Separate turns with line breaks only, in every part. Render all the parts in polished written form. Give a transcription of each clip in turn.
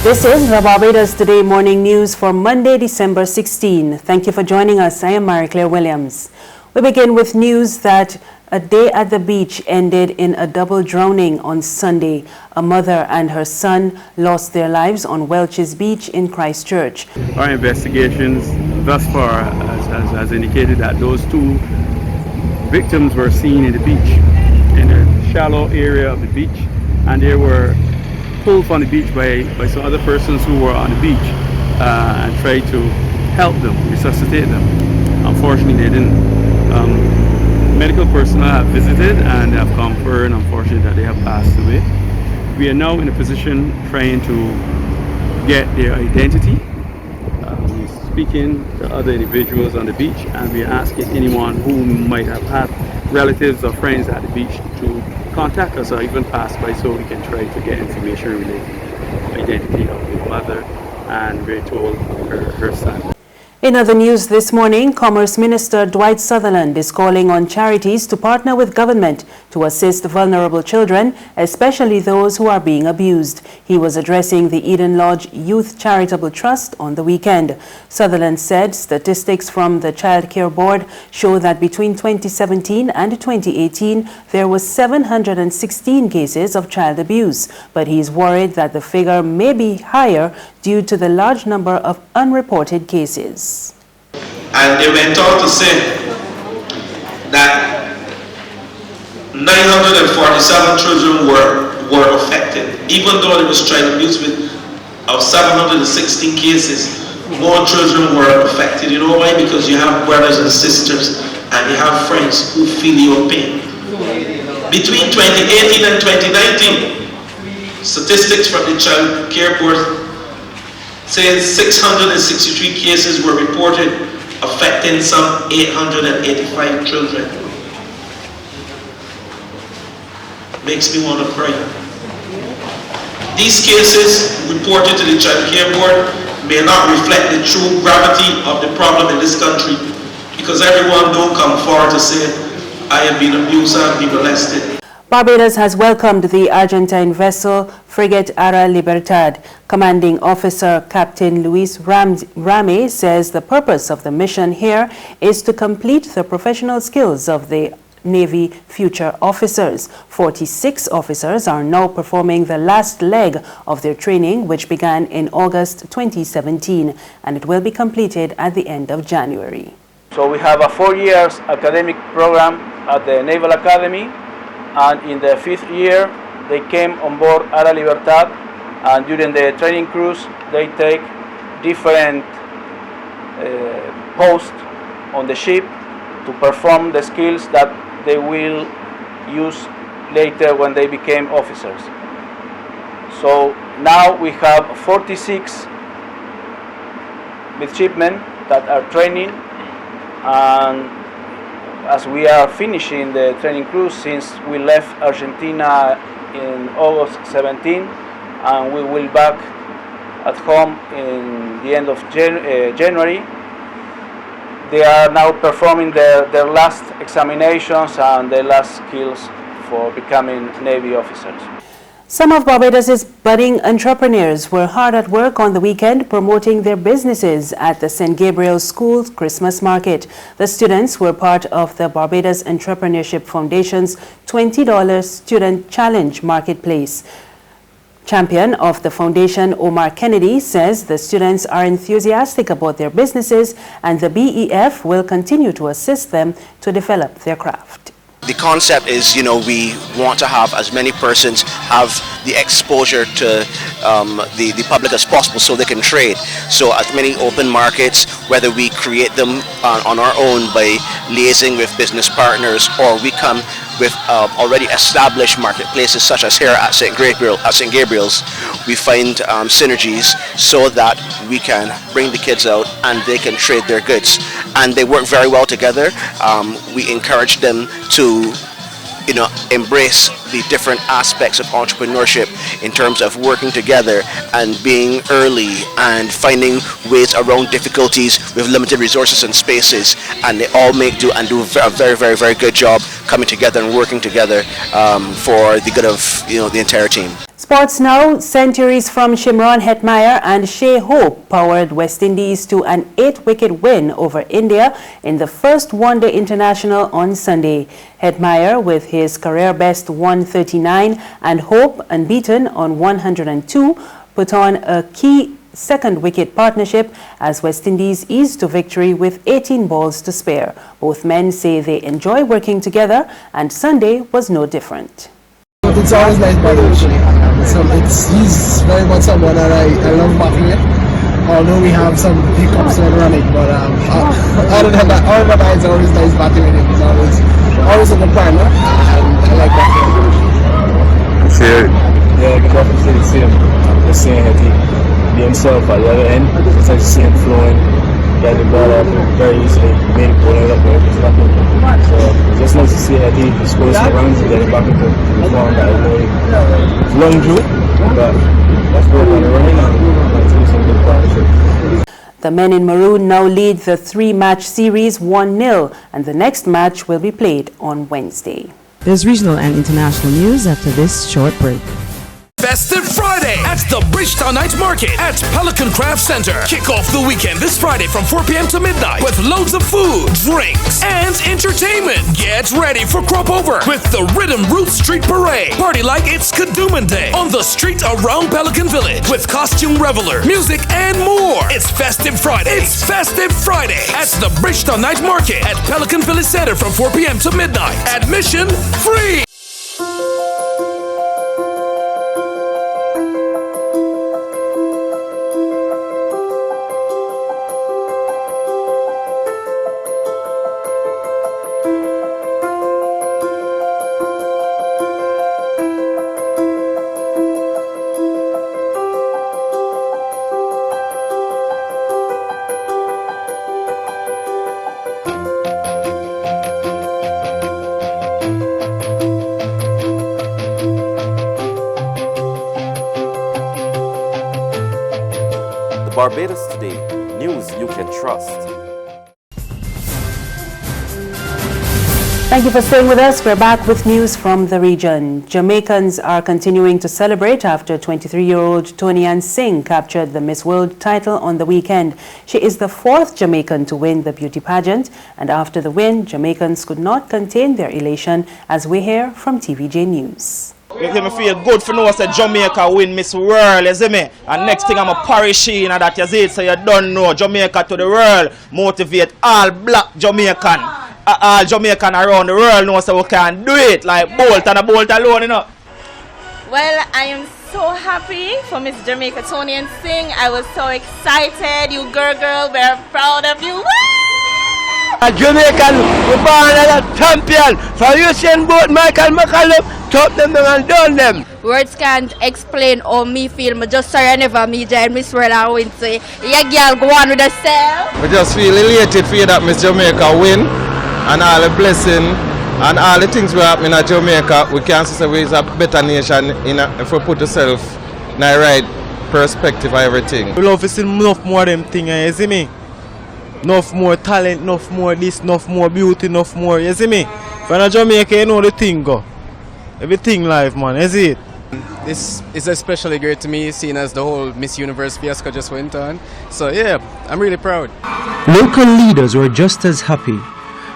This is the Barbados Today morning news for Monday, December 16. Thank you for joining us. I am Mary Claire Williams. We begin with news that a day at the beach ended in a double drowning on Sunday. A mother and her son lost their lives on Welches Beach in Christchurch.
Our investigations thus far has indicated that those two victims were seen in the beach, in a shallow area of the beach, and they were pulled from the beach by some other persons who were on the beach and tried to help them, resuscitate them. Unfortunately, they didn't. Medical personnel have visited and have confirmed, unfortunately, that they have passed away. We are now in a position trying to get their identity. We're speaking to other individuals on the beach, and we are asking anyone who might have had relatives or friends at the beach to contact us or even pass by so we can try to get information related to the identity of the mother and we're told her son.
In other news this morning, Commerce Minister Dwight Sutherland is calling on charities to partner with government to assist vulnerable children, especially those who are being abused. He was addressing the Eden Lodge Youth Charitable Trust on the weekend. Sutherland said statistics from the Child Care Board show that between 2017 and 2018, there were 716 cases of child abuse, but he is worried that the figure may be higher due to the large number of unreported cases.
And they went on to say that 947 children were affected. Even though there was child abuse of 716 cases, more children were affected. You know why? Because you have brothers and sisters and you have friends who feel your pain. Between 2018 and 2019, statistics from the Child Care Board says 663 cases were reported affecting some 885 children. Makes me want to cry. These cases reported to the Child Care Board may not reflect the true gravity of the problem in this country, because everyone don't come forward to say, I have been abused, I have been molested.
Barbados has welcomed the Argentine vessel Frigate Ara Libertad. Commanding Officer Captain Luis Rame says the purpose of the mission here is to complete the professional skills of the Navy future officers. 46 officers are now performing the last leg of their training, which began in August 2017, and it will be completed at the end of January.
So we have a 4-year academic program at the Naval Academy, and in the 5th year they came on board Ara Libertad, and during the training cruise they take different posts on the ship to perform the skills that they will use later when they became officers. So now we have 46 midshipmen that are training, and as we are finishing the training cruise, since we left Argentina in August 17, and we will back at home in the end of January, they are now performing their last examinations and their last skills for becoming Navy officers.
Some of Barbados's budding entrepreneurs were hard at work on the weekend promoting their businesses at the St. Gabriel's School's Christmas market. The students were part of the Barbados Entrepreneurship Foundation's $20 Student Challenge Marketplace. Champion of the foundation, Omar Kennedy, says the students are enthusiastic about their businesses and the BEF will continue to assist them to develop their craft.
The concept is, we want to have as many persons have the exposure to the public as possible so they can trade. So as many open markets, whether we create them on our own by liaising with business partners, or we come with already established marketplaces such as here at St. Gabriel's, we find synergies so that we can bring the kids out and they can trade their goods. And they work very well together. We encourage them to embrace the different aspects of entrepreneurship in terms of working together and being early and finding ways around difficulties with limited resources and spaces, and they all do a very, very, very good job coming together and working together for the good of the entire team.
Sports now. Centuries from Shimron Hetmeyer and Shea Hope powered West Indies to an 8-wicket win over India in the first one-day international on Sunday. Hetmeyer with his career-best 139 and Hope unbeaten on 102 put on a key second-wicket partnership as West Indies eased to victory with 18 balls to spare. Both men say they enjoy working together and Sunday was no different.
It's always nice batting with Shea. He's very much someone that I love batting with. Although we have some hiccups when running, but other than that, all my guys are always nice batting with him. He's always a good partner, and I like batting with him.
Yeah, I can definitely see him. Just seeing him be himself at the other end. It's like seeing him flowing, get the ball up very easily, made it bowling up there. So it's just nice to see that he scores some runs and get it back into the form that is long due, but let's work on the running and do some good partnerships.
The men in maroon now lead the 3-match series 1-0 and the next match will be played on Wednesday.
There's regional and international news after this short break.
Festive Friday at the Bridgetown Night Market at Pelican Craft Center. Kick off the weekend this Friday from 4 p.m. to midnight with loads of food, drinks, and entertainment. Get ready for crop over with the Rhythm Root Street Parade. Party like it's Kadooman Day on the street around Pelican Village with costume reveler, music, and more. It's Festive Friday. It's Festive Friday at the Bridgetown Night Market at Pelican Village Center from 4 p.m. to midnight. Admission free.
Barbados Today, news you can trust.
Thank you for staying with us. We're back with news from the region. Jamaicans are continuing to celebrate after 23-year-old Tony Ann Singh captured the Miss World title on the weekend. She is the 4th Jamaican to win the beauty pageant, and after the win, Jamaicans could not contain their elation, as we hear from TVJ News.
Make me feel good for know that Jamaica win Miss World, you see me? And next thing I'm a parishing and that you see it, so you don't know Jamaica to the world. Motivate all black Jamaican. All Jamaican around the world know so we can do it. Like Bolt and a Bolt alone, you know.
Well, I am so happy for Miss Jamaica Tony Ann Singh. I was so excited. You girl, we're proud of you.
A Jamaican, we born as a champion. So you send both Michael McCallum, top them and down them.
Words can't explain how me feel. I just sorry I never meet and Miss World and win. So yeah, girl, go on with herself.
We just feel elated for you that Miss Jamaica win and all the blessing and all the things we happen in Jamaica. We can say we is a better nation if we put ourselves in the right perspective of everything.
We love to see enough more of them things, you see me? Enough more talent, enough more this, enough more beauty, enough more, you see me? For Jamaica, you know the thing go. Everything live, man, you see it?
This is especially great to me, seeing as the whole Miss Universe fiasco just went on. So yeah, I'm really proud.
Local leaders were just as happy.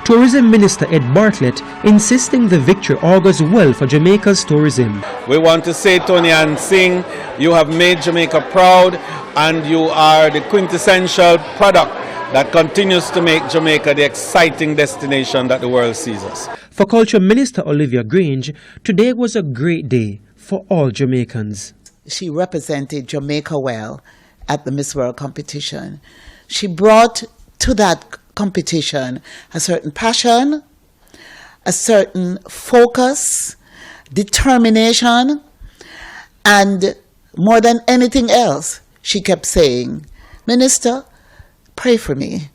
Tourism Minister Ed Bartlett insisting the victory augurs well for Jamaica's tourism.
We want to say, Tony Ann Singh, you have made Jamaica proud and you are the quintessential product that continues to make Jamaica the exciting destination that the world sees us.
For Culture Minister Olivia Grange, today was a great day for all Jamaicans.
She represented Jamaica well at the Miss World competition. She brought to that competition a certain passion, a certain focus, determination, and more than anything else, she kept saying, "Minister, pray for me."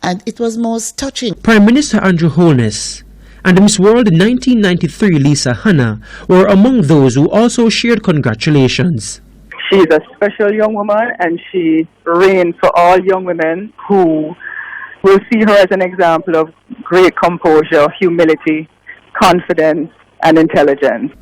And it was most touching.
Prime Minister Andrew Holness and Miss World 1993 Lisa Hanna were among those who also shared congratulations.
She's a special young woman and she reigns for all young women who will see her as an example of great composure, humility, confidence, and intelligence.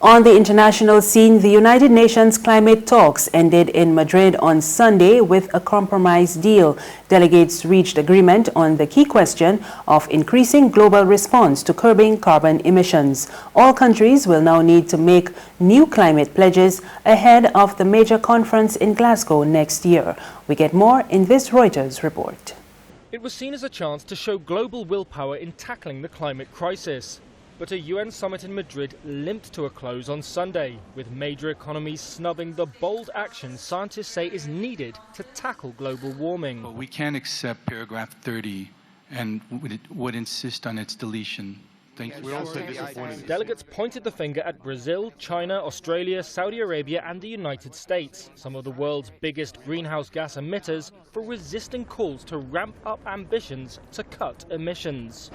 On the international scene, the United Nations climate talks ended in Madrid on Sunday with a compromise deal. Delegates reached agreement on the key question of increasing global response to curbing carbon emissions. All countries will now need to make new climate pledges ahead of the major conference in Glasgow next year. We get more in this Reuters report.
It was seen as a chance to show global willpower in tackling the climate crisis. But a UN summit in Madrid limped to a close on Sunday, with major economies snubbing the bold action scientists say is needed to tackle global warming.
But we can't accept paragraph 30 and would insist on its deletion. Thank you. We're also disappointed.
Delegates pointed the finger at Brazil, China, Australia, Saudi Arabia and the United States, some of the world's biggest greenhouse gas emitters, for resisting calls to ramp up ambitions to cut emissions.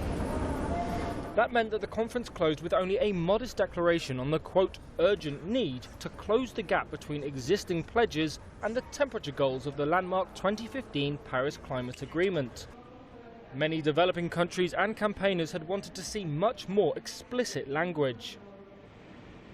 That meant that the conference closed with only a modest declaration on the, quote, urgent need to close the gap between existing pledges and the temperature goals of the landmark 2015 Paris Climate Agreement. Many developing countries and campaigners had wanted to see much more explicit language.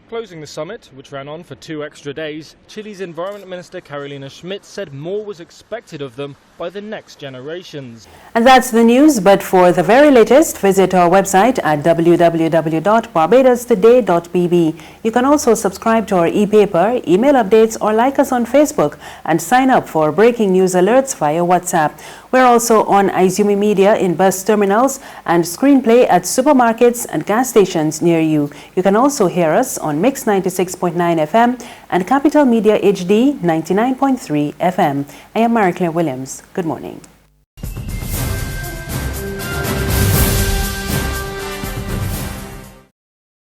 Closing the summit, which ran on for 2 extra days, Chile's Environment Minister Carolina Schmidt said more was expected of them by the next generations.
And that's the news, but for the very latest, visit our website at www.barbadostoday.bb. You can also subscribe to our e-paper, email updates, or like us on Facebook and sign up for breaking news alerts via WhatsApp. We're also on Izumi Media in bus terminals and Screenplay at supermarkets and gas stations near you. You can also hear us on Mix 96.9 FM and Capital Media HD 99.3 FM. I am Mary Claire Williams. Good morning.